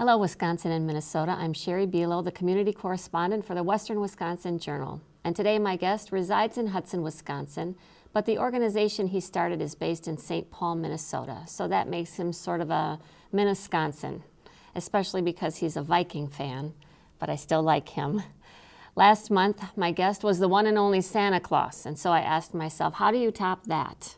Hello, Wisconsin and Minnesota. I'm Sherry Below, the community correspondent for the Western Wisconsin Journal. And today my guest resides in Hudson, Wisconsin, but the organization he started is based in St. Paul, Minnesota. So that makes him sort of a Minnesconsin, especially because he's a Viking fan, but I still like him. Last month, my guest was the one and only Santa Claus, and so I asked myself, how do you top that?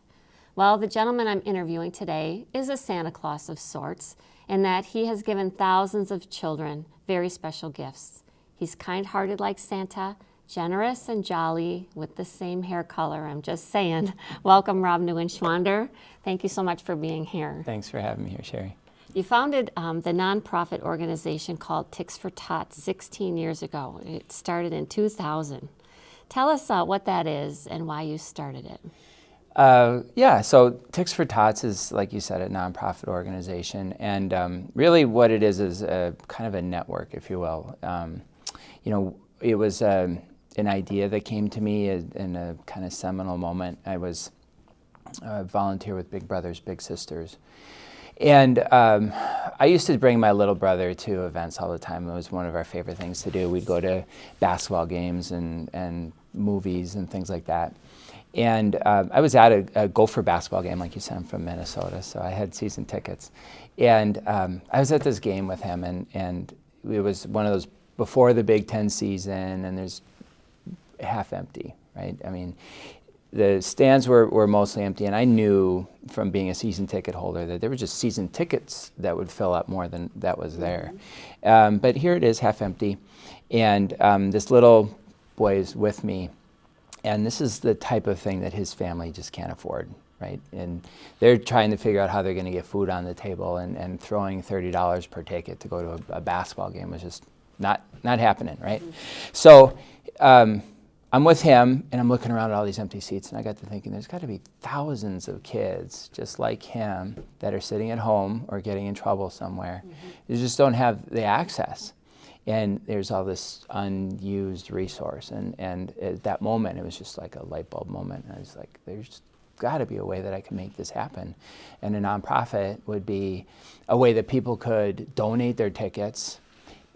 Well, the gentleman I'm interviewing today is a Santa Claus of sorts, in that he has given thousands of children very special gifts. He's kind-hearted like Santa, generous and jolly with the same hair color, I'm just saying. Welcome, Rob Neuenschwander. Thank you so much for being here. Thanks for having me here, Sherry. You founded the nonprofit organization called Tots 16 years ago. It started in 2000. Tell us what that is and why you started it. So Ticks for Tots is, like you said, a nonprofit organization, and really what it is a kind of a network, if you will. It was an idea that came to me in a kind of seminal moment. I was a volunteer with Big Brothers Big Sisters, and I used to bring my little brother to events all the time. It was one of our favorite things to do. We'd go to basketball games and movies and things like that. And I was at a Gopher basketball game, like you said. I'm from Minnesota, so I had season tickets. And I was at this game with him, and it was one of those before the Big Ten season, and there's half empty, right? I mean, the stands were mostly empty, and I knew from being a season ticket holder that there were just season tickets that would fill up more than that was there. But here it is, half empty, and this little boy is with me. And this is the type of thing that his family just can't afford, right? And they're trying to figure out how they're going to get food on the table, and throwing $30 per ticket to go to a basketball game was just not happening, right? Mm-hmm. So I'm with him, and I'm looking around at all these empty seats, and I got to thinking, there's got to be thousands of kids just like him that are sitting at home or getting in trouble somewhere. Mm-hmm. They just don't have the access. And there's all this unused resource. And at that moment, it was just like a light bulb moment. And I was like, there's got to be a way that I can make this happen. And a nonprofit would be a way that people could donate their tickets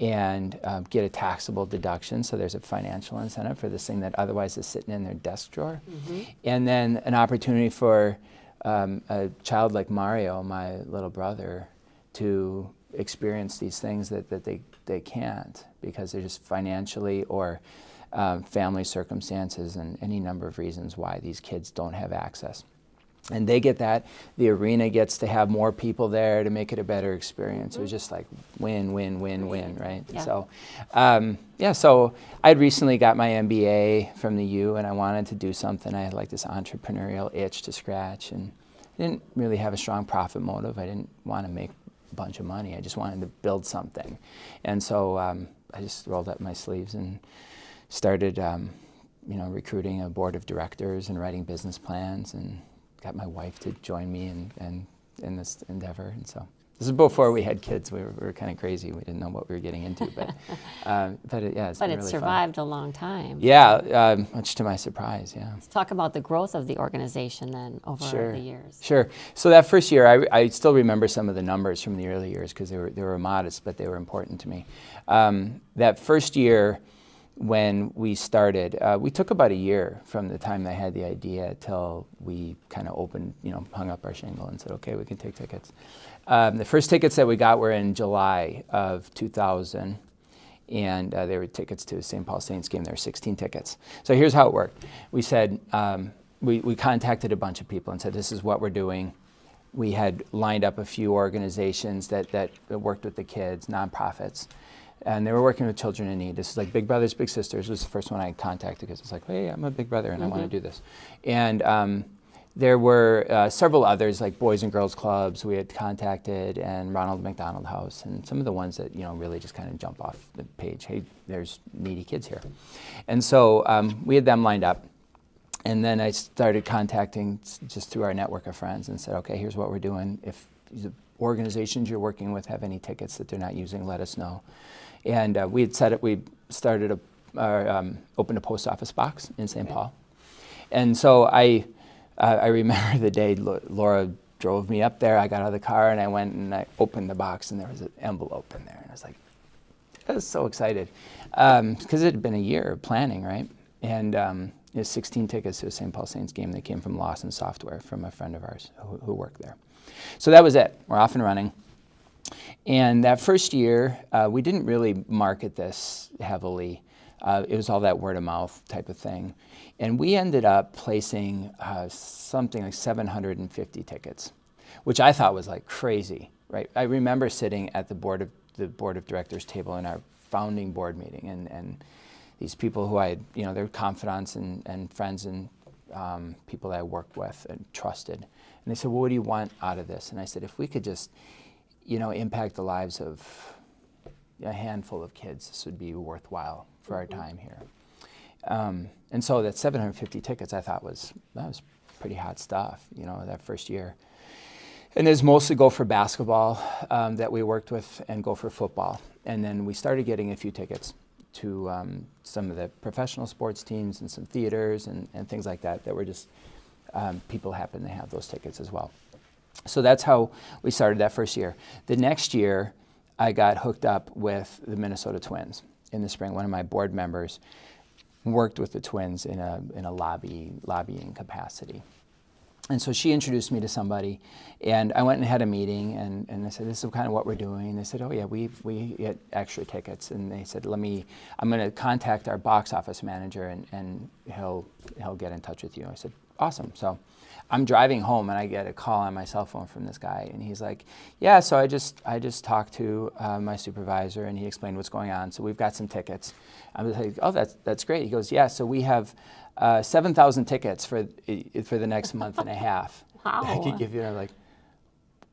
and get a taxable deduction. So there's a financial incentive for this thing that otherwise is sitting in their desk drawer. Mm-hmm. And then an opportunity for a child like Mario, my little brother, to experience these things that they can't because they're just financially or family circumstances and any number of reasons why these kids don't have access. And they get that. The arena gets to have more people there to make it a better experience. Mm-hmm. It was just like win, win, win, win, right? Yeah. So, so I'd recently got my MBA from the U, and I wanted to do something. I had like this entrepreneurial itch to scratch, and I didn't really have a strong profit motive. I didn't want to make bunch of money. I just wanted to build something. And so I just rolled up my sleeves and started recruiting a board of directors and writing business plans, and got my wife to join me in this endeavor. And so this is before we had kids. We were kind of crazy. We didn't know what we were getting into, but it's been really survived fun. a long time. Yeah, much to my surprise, yeah. Let's talk about the growth of the organization then over the years. Sure. So that first year, I still remember some of the numbers from the early years because they were modest, but they were important to me. That first year when we started, we took about a year from the time I had the idea till we kind of opened, hung up our shingle and said, okay, we can take tickets. The first tickets that we got were in July of 2000, and they were tickets to a St. Paul Saints game. There were 16 tickets. So here's how it worked. We said, we contacted a bunch of people and said, this is what we're doing. We had lined up a few organizations that worked with the kids, nonprofits, and they were working with children in need. This is like Big Brothers Big Sisters was the first one I contacted because it's like, hey, I'm a big brother and I want to do this. And there were several others, like Boys and Girls Clubs we had contacted, and Ronald McDonald House, and some of the ones that really just kind of jump off the page. Hey, there's needy kids here. And so we had them lined up. And then I started contacting just through our network of friends and said, okay, here's what we're doing. If the organizations you're working with have any tickets that they're not using, let us know. And we started opened a post office box in St. Paul. And so I remember the day Laura drove me up there. I got out of the car and I went and I opened the box and there was an envelope in there. And I was like, I was so excited because it had been a year of planning, right? And it was 16 tickets to a St. Paul Saints game that came from Lawson Software from a friend of ours who worked there. So that was it. We're off and running. And that first year, we didn't really market this heavily. It was all that word of mouth type of thing. And we ended up placing something like 750 tickets, which I thought was like crazy, right? I remember sitting at the board of directors table in our founding board meeting, and these people who I had, they're confidants and friends and people that I worked with and trusted. And they said, well, what do you want out of this? And I said, if we could just, impact the lives of a handful of kids, this would be worthwhile for our time here. And so that 750 tickets I thought was pretty hot stuff, that first year. And there's mostly Gopher basketball that we worked with and Gopher football. And then we started getting a few tickets to some of the professional sports teams and some theaters and things like that were just, people happened to have those tickets as well. So that's how we started that first year. The next year, I got hooked up with the Minnesota Twins in the spring. One of my board members worked with the Twins in a lobbying capacity. And so she introduced me to somebody, and I went and had a meeting, and I said, this is kind of what we're doing. And they said, oh yeah, we get extra tickets. And they said, I'm going to contact our box office manager, and he'll get in touch with you. I said, awesome. So I'm driving home, and I get a call on my cell phone from this guy, and he's like, yeah, so I just talked to my supervisor, and he explained what's going on. So we've got some tickets. I was like, oh, that's great. He goes, yeah, so we have 7,000 tickets for the next month and a half. Wow. I could give you. I'm like,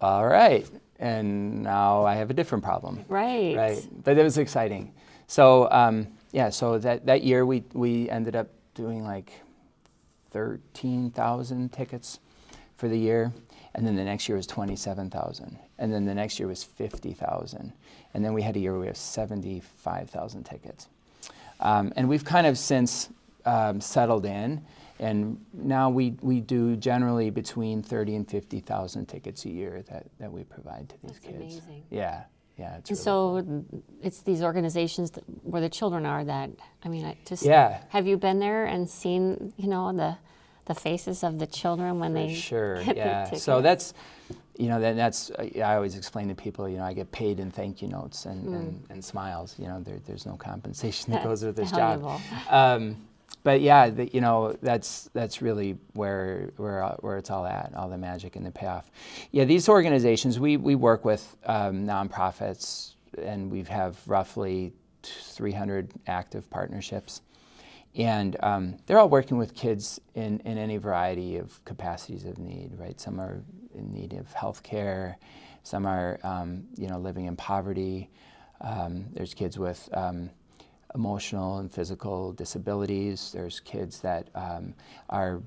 all right. And now I have a different problem. Right. Right. But it was exciting. So so that year we ended up doing like 13,000 tickets for the year. And then the next year was 27,000. And then the next year was 50,000. And then we had a year where we have 75,000 tickets. And we've kind of since settled in, and now we do generally between 30 and 50,000 tickets a year that we provide to these kids. Amazing. Yeah, it's And really so it's these organizations where the children are that, Yeah. Have you been there and seen, the faces of the children when they sure, get yeah. their tickets? So that's, I always explain to people, I get paid in thank you notes and smiles. There's no compensation that goes with this job. Valuable. But yeah, that's really where it's all at, all the magic and the payoff. Yeah, these organizations, we work with nonprofits, and we have roughly 300 active partnerships. And they're all working with kids in any variety of capacities of need, right? Some are in need of health care, some are living in poverty. There's kids with emotional and physical disabilities. There's kids that are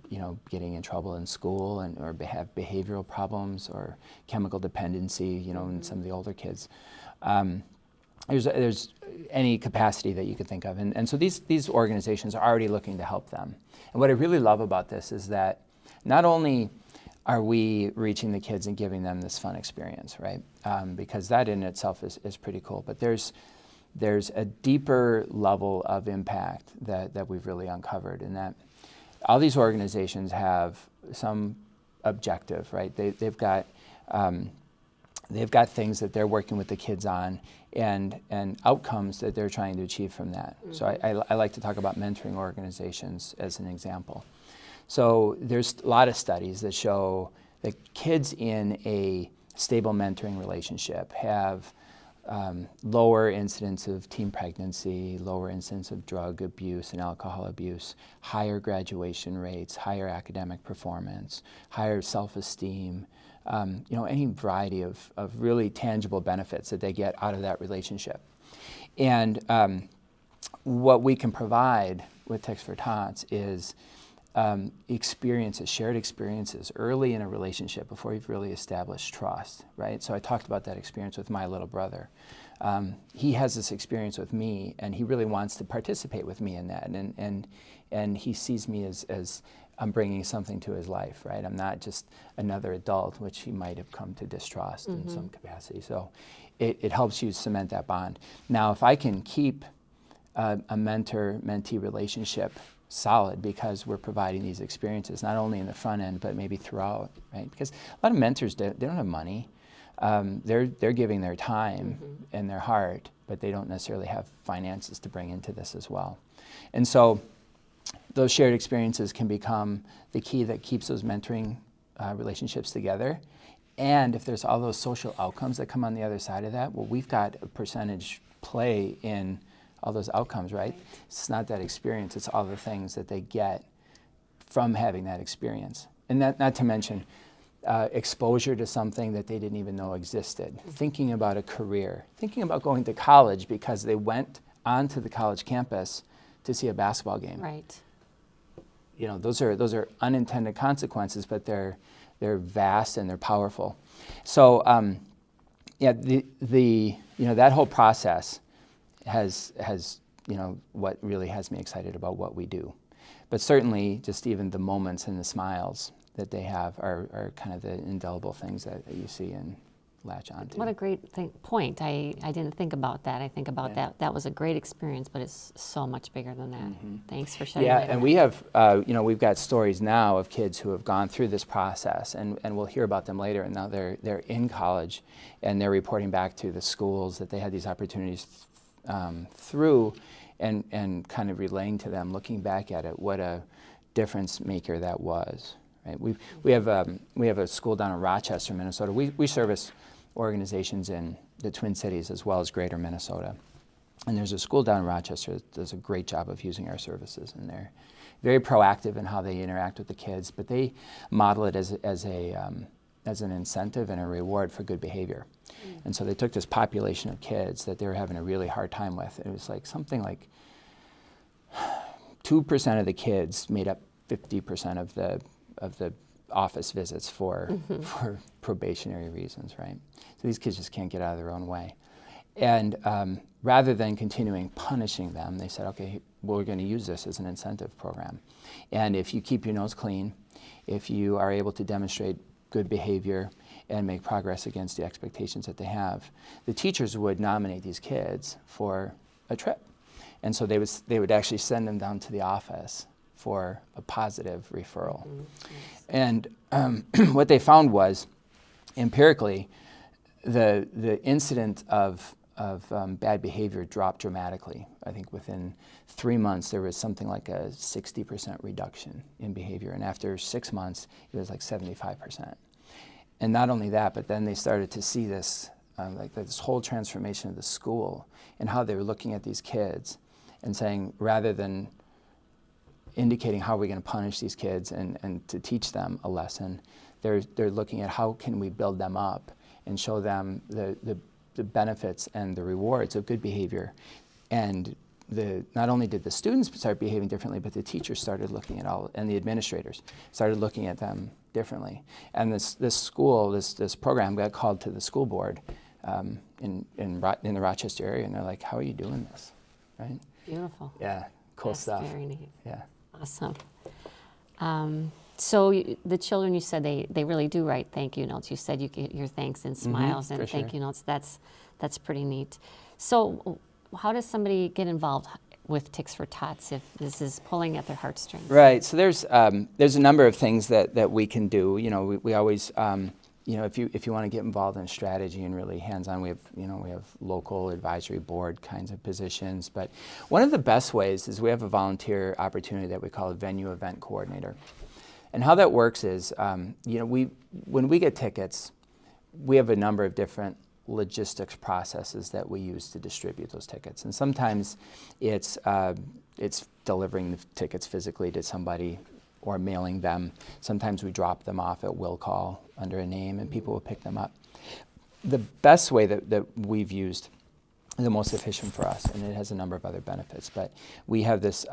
getting in trouble in school or have behavioral problems or chemical dependency, in some of the older kids. There's any capacity that you could think of. And so these organizations are already looking to help them. And what I really love about this is that not only are we reaching the kids and giving them this fun experience, right? Because that in itself is pretty cool. But there's a deeper level of impact that we've really uncovered, in that all these organizations have some objective, right? They've got things that they're working with the kids on, and outcomes that they're trying to achieve from that. Mm-hmm. So I like to talk about mentoring organizations as an example. So there's a lot of studies that show that kids in a stable mentoring relationship have lower incidence of teen pregnancy, lower incidence of drug abuse and alcohol abuse, higher graduation rates, higher academic performance, higher self-esteem, any variety of really tangible benefits that they get out of that relationship. And what we can provide with Ticks for Tots is shared experiences early in a relationship before you've really established trust, right? So I talked about that experience with my little brother. He has this experience with me, and he really wants to participate with me in that, and he sees me as I'm bringing something to his life, right? I'm not just another adult, which he might have come to distrust in some capacity. So it helps you cement that bond. Now, if I can keep a mentor-mentee relationship solid because we're providing these experiences, not only in the front end, but maybe throughout, right? Because a lot of mentors, they don't have money. They're giving their time and their heart, but they don't necessarily have finances to bring into this as well. And so those shared experiences can become the key that keeps those mentoring relationships together. And if there's all those social outcomes that come on the other side of that, well, we've got a percentage play in all those outcomes, right? It's not that experience, it's all the things that they get from having that experience. And that, not to mention exposure to something that they didn't even know existed, thinking about a career, thinking about going to college because they went onto the college campus to see a basketball game. Right. You know, those are unintended consequences, but they're vast and they're powerful. So yeah, that whole process has what really has me excited about what we do. But certainly, just even the moments and the smiles that they have are kind of the indelible things that you see and latch onto. What a great point. I didn't think about that. I think about that was a great experience, but it's so much bigger than that. Thanks for shedding light on and that. we have, we've got stories now of kids who have gone through this process, and we'll hear about them later, and now they're in college, and they're reporting back to the schools that they had these opportunities through, and kind of relaying to them, looking back at it, what a difference maker that was. Right? We have a school down in Rochester, Minnesota. We service organizations in the Twin Cities as well as Greater Minnesota. And there's a school down in Rochester that does a great job of using our services, and they're very proactive in how they interact with the kids, but they model it as an incentive and a reward for good behavior. And so they took this population of kids that they were having a really hard time with. It was like something like 2% of the kids made up 50% of the office visits for probationary reasons, right? So these kids just can't get out of their own way. And rather than continuing punishing them, they said, okay, well, we're going to use this as an incentive program. And if you keep your nose clean, if you are able to demonstrate good behavior and make progress against the expectations that they have, the teachers would nominate these kids for a trip. And so they would actually send them down to the office for a positive referral. And what they found was, empirically, the incident of bad behavior dropped dramatically. I think within 3 months there was something like a 60% reduction in behavior, and after 6 months it was like 75%. And not only that, but then they started to see this this whole transformation of the school and how they were looking at these kids and saying, rather than indicating how we're going to punish these kids and to teach them a lesson, they're looking at how can we build them up and show them the benefits and the rewards of good behavior. And not only did the students start behaving differently, but the teachers started looking at and the administrators started looking at them differently. And this school, this program got called to the school board in the Rochester area, and they're like, how are you doing this, right? Beautiful. Yeah, cool That's stuff. very neat. Yeah. Awesome. So the children, you said they really do write thank you notes. You said you get your thanks and smiles and for thank sure. you notes. That's pretty neat. So how does somebody get involved with Ticks for Tots if this is pulling at their heartstrings? Right. So there's a number of things that we can do. We always if you want to get involved in strategy and really hands-on, we have local advisory board kinds of positions. But one of the best ways is we have a volunteer opportunity that we call a venue event coordinator. And how that works is, when we get tickets, we have a number of different logistics processes that we use to distribute those tickets. And sometimes it's delivering the tickets physically to somebody or mailing them. Sometimes we drop them off at will call under a name and people will pick them up. The best way that we've used, the most efficient for us, and it has a number of other benefits, but we have this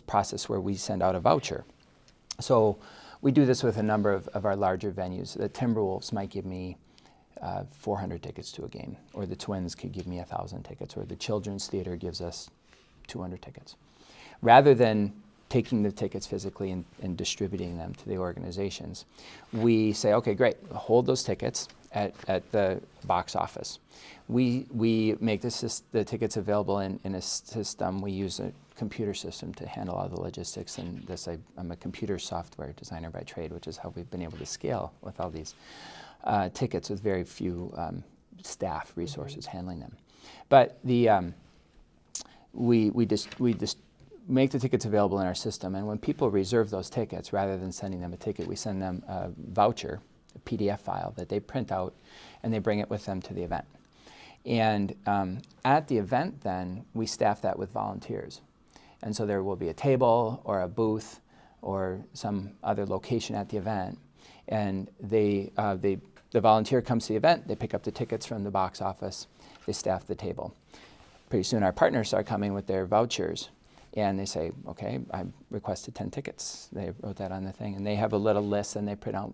process where we send out a voucher. So we do this with a number of our larger venues. The Timberwolves might give me 400 tickets to a game, or the Twins could give me 1,000 tickets, or the Children's Theater gives us 200 tickets. Rather than taking the tickets physically and distributing them to the organizations. We say, okay, great, hold those tickets at the box office. We make the tickets available in a system. We use a computer system to handle all the logistics, and I'm a computer software designer by trade, which is how we've been able to scale with all these tickets with very few staff resources handling them. But we just make the tickets available in our system, and when people reserve those tickets, rather than sending them a ticket, we send them a voucher, a PDF file that they print out, and they bring it with them to the event. And at the event then, we staff that with volunteers. And so there will be a table or a booth or some other location at the event, and the volunteer comes to the event, they pick up the tickets from the box office, they staff the table. Pretty soon our partners start coming with their vouchers, and they say, okay, I requested 10 tickets. They wrote that on the thing, and they have a little list, and they print out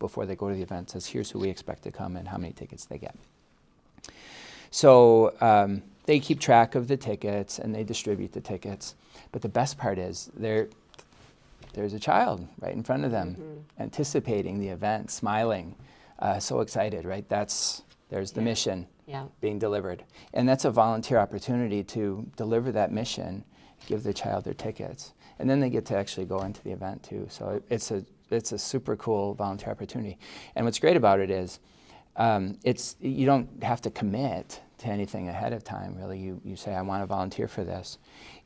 before they go to the event, says here's who we expect to come and how many tickets they get. So they keep track of the tickets and they distribute the tickets. But the best part is there's a child right in front of them, anticipating the event, smiling, so excited, right? There's the mission being delivered. And that's a volunteer opportunity to deliver that mission, give the child their tickets. And then they get to actually go into the event too. So it's a super cool volunteer opportunity. And what's great about it is you don't have to commit to anything ahead of time, really. You say, I want to volunteer for this.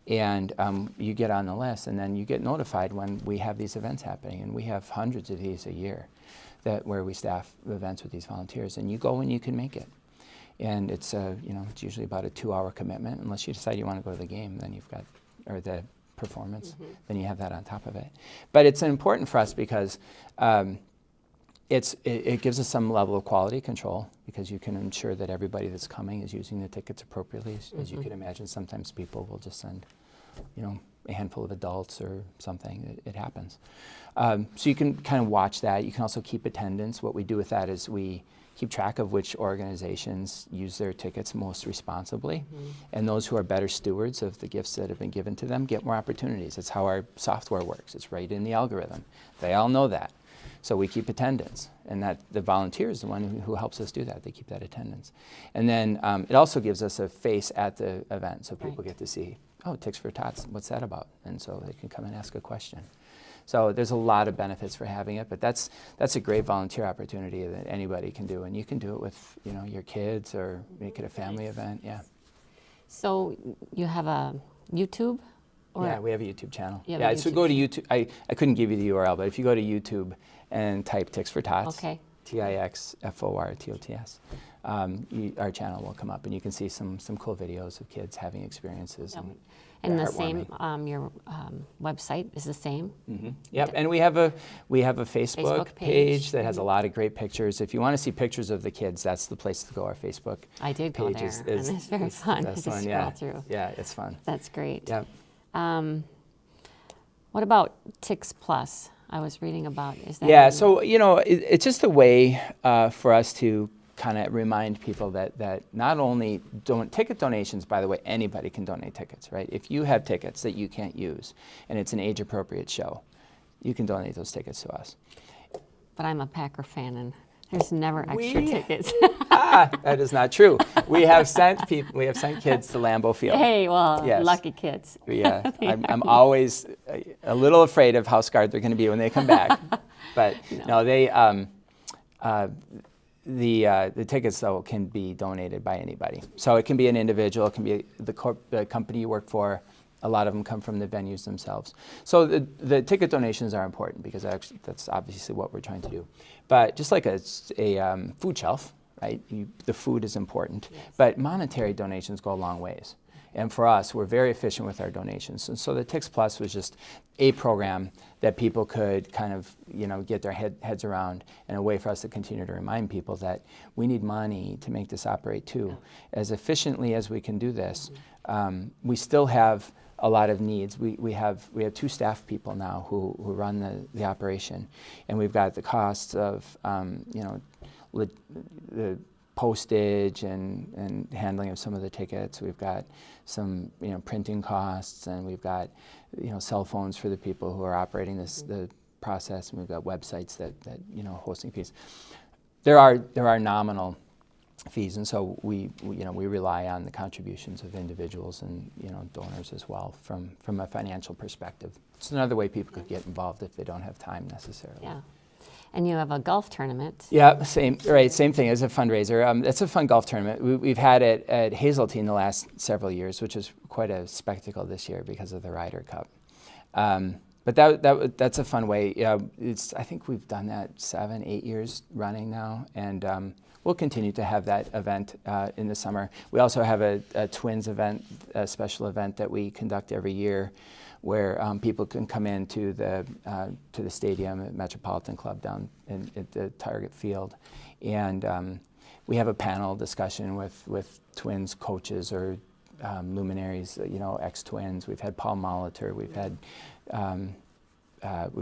And you get on the list, and then you get notified when we have these events happening. And we have hundreds of these a year where we staff events with these volunteers. And you go when you can make it. And it's it's usually about a 2-hour commitment, unless you decide you want to go to the game, then you've got, or the performance, then you have that on top of it. But it's important for us because it gives us some level of quality control, because you can ensure that everybody that's coming is using the tickets appropriately. As you can imagine, sometimes people will just send, a handful of adults or something. It happens. So you can kind of watch that. You can also keep attendance. What we do with that is we keep track of which organizations use their tickets most responsibly, and those who are better stewards of the gifts that have been given to them get more opportunities. That's how our software works. It's right in the algorithm. They all know that. So we keep attendance, and that the volunteer is the one who helps us do that. They keep that attendance. And then it also gives us a face at the event, so people get to see, oh, Ticks for Tots, what's that about? And so they can come and ask a question. So there's a lot of benefits for having it, but that's a great volunteer opportunity that anybody can do, and you can do it with your kids, or make it a family event. Yeah. So you have a YouTube? Yeah, we have a YouTube channel. Yeah, so go to YouTube. I couldn't give you the URL, but if you go to YouTube and type Ticks for Tots, TIXFORTOTS, our channel will come up, and you can see some cool videos of kids having experiences. And the same, your website is the same? Yep, and we have a Facebook page that has a lot of great pictures. If you want to see pictures of the kids, that's the place to go. Our Facebook I did go there, and it's very fun to scroll through. Yeah, it's fun. That's great. Yep. What about Ticks Plus? I was reading about, is that? Yeah, so it's just a way for us to kind of remind people that not only ticket donations, by the way, anybody can donate tickets, right? If you have tickets that you can't use and it's an age-appropriate show, you can donate those tickets to us. But I'm a Packer fan, and there's never extra tickets. That is not true. We have sent kids to Lambeau Field. Hey, well, lucky kids. Yeah, I'm always a little afraid of how scarred they're going to be when they come back. But no, they the tickets though can be donated by anybody. So it can be an individual, it can be the company you work for. A lot of them come from the venues themselves. So the ticket donations are important, because that's obviously what we're trying to do. But just like a food shelf, right? The food is important, but monetary donations go a long ways. And for us, we're very efficient with our donations. And so the Ticks Plus was just a program that people could kind of, get their heads around, and a way for us to continue to remind people that we need money to make this operate too. As efficiently as we can do this, we still have a lot of needs. We have 2 staff people now who run the operation, and we've got the costs of the postage and handling of some of the tickets. We've got some printing costs, and we've got cell phones for the people who are operating the process, and we've got websites that hosting fees. There are nominal fees, and so we rely on the contributions of individuals and donors as well from a financial perspective. It's another way people could get involved if they don't have time necessarily. Yeah. And you have a golf tournament. Yeah, same thing as a fundraiser. It's a fun golf tournament. We've had it at Hazeltine the last several years, which is quite a spectacle this year because of the Ryder Cup. But that's a fun way. I think we've done that 7-8 years running now, and we'll continue to have that event in the summer. We also have a Twins event, a special event that we conduct every year, where people can come into the stadium at Metropolitan Club down at the Target Field, and we have a panel discussion with Twins coaches or luminaries, ex-Twins. We've had Paul Molitor. We've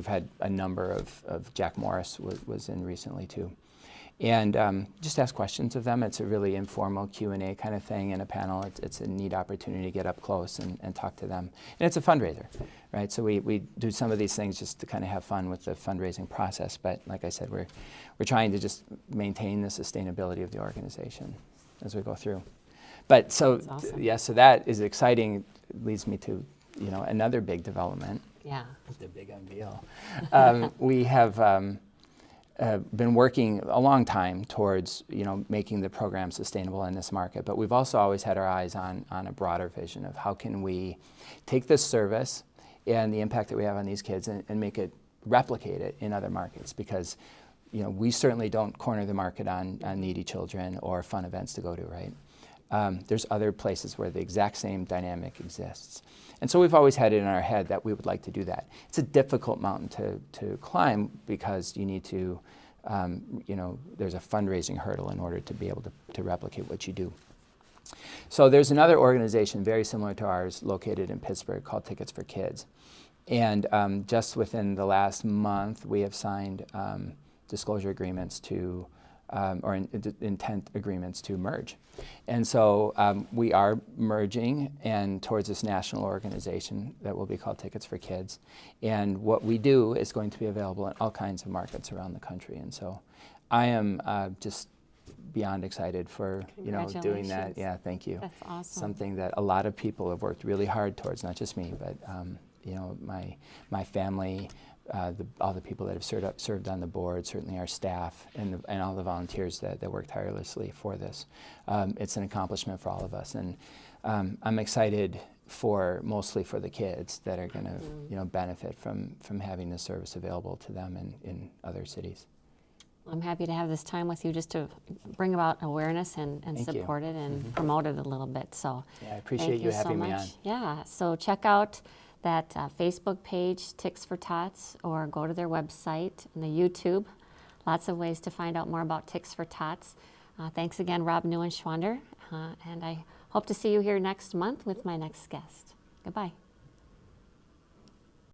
had a number of Jack Morris was in recently too. And just ask questions of them. It's a really informal Q&A kind of thing in a panel. It's a neat opportunity to get up close and talk to them. And it's a fundraiser, right? So we do some of these things just to kind of have fun with the fundraising process. But like I said, we're trying to just maintain the sustainability of the organization as we go through. But so, awesome. Yeah, so that is exciting. It leads me to, another big development. Yeah. The big unveil. We have been working a long time towards making the program sustainable in this market, but we've also always had our eyes on a broader vision of how can we take this service and the impact that we have on these kids and replicate it in other markets, because we certainly don't corner the market on needy children or fun events to go to, right? There's other places where the exact same dynamic exists. And so we've always had it in our head that we would like to do that. It's a difficult mountain to climb because you need to, there's a fundraising hurdle in order to be able to replicate what you do. So there's another organization very similar to ours located in Pittsburgh called Tickets for Kids. And just within the last month, we have signed disclosure agreements to intent agreements to merge. And so we are merging and towards this national organization that will be called Tickets for Kids. And what we do is going to be available in all kinds of markets around the country. And so I am just beyond excited for doing that. Yeah, thank you. That's awesome. Something that a lot of people have worked really hard towards, not just me, but my family, all the people that have served on the board, certainly our staff, and all the volunteers that work tirelessly for this. It's an accomplishment for all of us, and I'm excited mostly for the kids that are going to benefit from having this service available to them in other cities. I'm happy to have this time with you just to bring about awareness and support it and promote it a little bit. So yeah, I appreciate you having me on. Yeah, so check out that Facebook page, Ticks for Tots, or go to their website and the YouTube. Lots of ways to find out more about Ticks for Tots. Thanks again, Rob Neuenschwander, and I hope to see you here next month with my next guest. Goodbye.